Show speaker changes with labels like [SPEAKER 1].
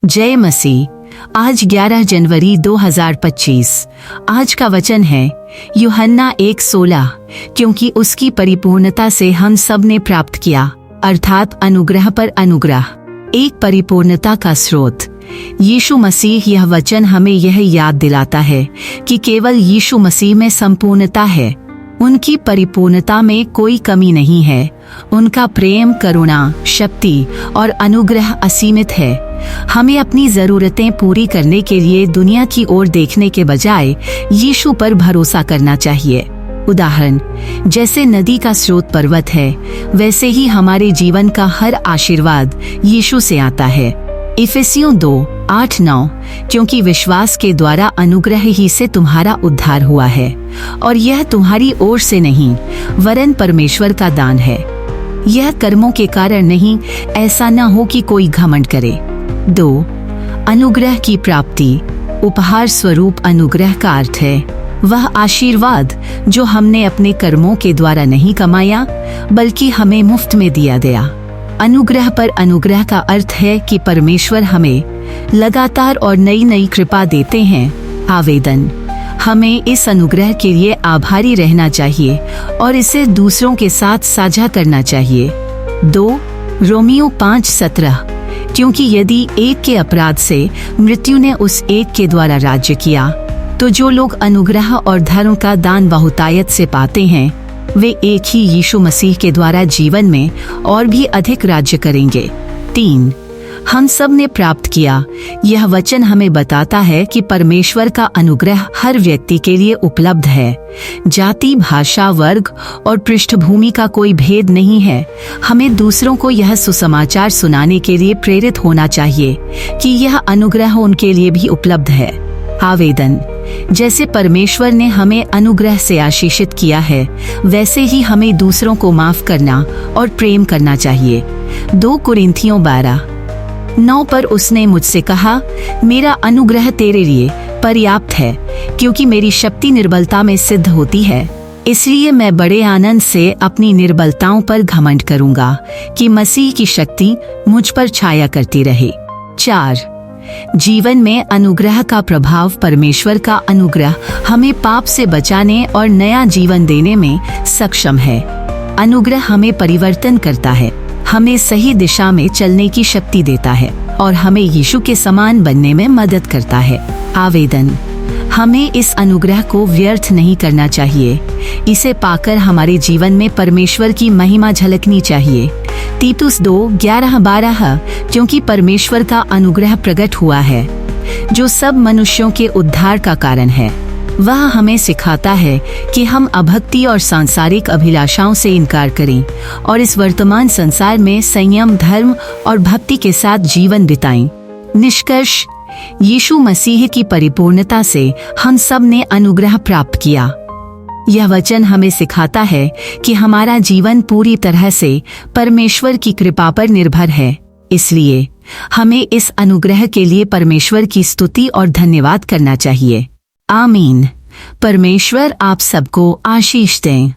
[SPEAKER 1] जय मसीह। आज 11 जनवरी 2025। आज का वचन है यूहन्ना 1:16, क्योंकि उसकी परिपूर्णता से हम सब ने प्राप्त किया, अर्थात अनुग्रह पर अनुग्रह, एक परिपूर्णता का स्रोत। यीशु मसीह। यह वचन हमें यह याद दिलाता है कि केवल यीशु मसीह में संपूर्णता है। उनकी परिपूर्णता में कोई कमी नहीं है। उनका प्रेम, करुणा, शक्ति और अनुग्रह असीमित है। हमें अपनी जरूरतें पूरी करने के लिए दुनिया की ओर देखने के बजाय यीशु पर भरोसा करना चाहिए। उदाहरण, जैसे नदी का स्रोत पर्वत है, वैसे ही हमारे जीवन का हर आशीर्वाद यीशु से आता है। इफिसियों 2:8-9, क्योंकि विश्वास के द्वारा अनुग्रह ही से तुम्हारा उद्धार हुआ है, और यह तुम्हारी ओर से नहीं वरन परमेश्वर का दान है। यह कर्मों के कारण नहीं, ऐसा न हो कि कोई घमंड करे। 2. अनुग्रह की प्राप्ति। उपहार स्वरूप अनुग्रह का अर्थ है वह आशीर्वाद जो हमने अपने कर्मों के द्वारा नहीं कमाया, बल्कि हमें मुफ्त में दिया गया। अनुग्रह पर अनुग्रह का अर्थ है कि परमेश्वर हमें लगातार और नई नई कृपा देते हैं। आवेदन, हमें इस अनुग्रह के लिए आभारी रहना चाहिए और इसे दूसरों के साथ साझा करना चाहिए। 2. रोमियो 5:17, क्योंकि यदि एक के अपराध से मृत्यु ने उस एक के द्वारा राज्य किया, तो जो लोग अनुग्रह और धर्म का दान बहुतायत से पाते हैं, वे एक ही यीशु मसीह के द्वारा जीवन में और भी अधिक राज्य करेंगे। 3. हम सब ने प्राप्त किया। यह वचन हमें बताता है कि परमेश्वर का अनुग्रह हर व्यक्ति के लिए उपलब्ध है। जाति, भाषा, वर्ग और पृष्ठभूमि का कोई भेद नहीं है। हमें दूसरों को यह सुसमाचार सुनाने के लिए प्रेरित होना चाहिए कि यह अनुग्रह उनके लिए भी उपलब्ध है। आवेदन, जैसे परमेश्वर ने हमें अनुग्रह से आशीषित किया है, वैसे ही हमें दूसरों को माफ करना और प्रेम करना चाहिए। 2 कुरिन्थियों 12:9 पर उसने मुझसे कहा, मेरा अनुग्रह तेरे लिए पर्याप्त है, क्योंकि मेरी शक्ति निर्बलता में सिद्ध होती है। इसलिए मैं बड़े आनंद से अपनी निर्बलताओं पर घमंड करूंगा कि मसीह की शक्ति मुझ पर छाया करती रहे। 4. जीवन में अनुग्रह का प्रभाव। परमेश्वर का अनुग्रह हमें पाप से बचाने और नया जीवन देने में सक्षम है। अनुग्रह हमें परिवर्तन करता है, हमें सही दिशा में चलने की शक्ति देता है और हमें यीशु के समान बनने में मदद करता है। आवेदन, हमें इस अनुग्रह को व्यर्थ नहीं करना चाहिए। इसे पाकर हमारे जीवन में परमेश्वर की महिमा झलकनी चाहिए। तीतुस 2:11-12, क्योंकि परमेश्वर का अनुग्रह प्रकट हुआ है, जो सब मनुष्यों के उद्धार का कारण है। वह हमें सिखाता है कि हम अभक्ति और सांसारिक अभिलाषाओं से इनकार करें और इस वर्तमान संसार में संयम, धर्म और भक्ति के साथ जीवन बिताएं। निष्कर्ष, यीशु मसीह की परिपूर्णता से हम सब ने अनुग्रह प्राप्त किया। यह वचन हमें सिखाता है कि हमारा जीवन पूरी तरह से परमेश्वर की कृपा पर निर्भर है। इसलिए हमें इस अनुग्रह के लिए परमेश्वर की स्तुति और धन्यवाद करना चाहिए। आमीन। परमेश्वर आप सबको आशीष दें।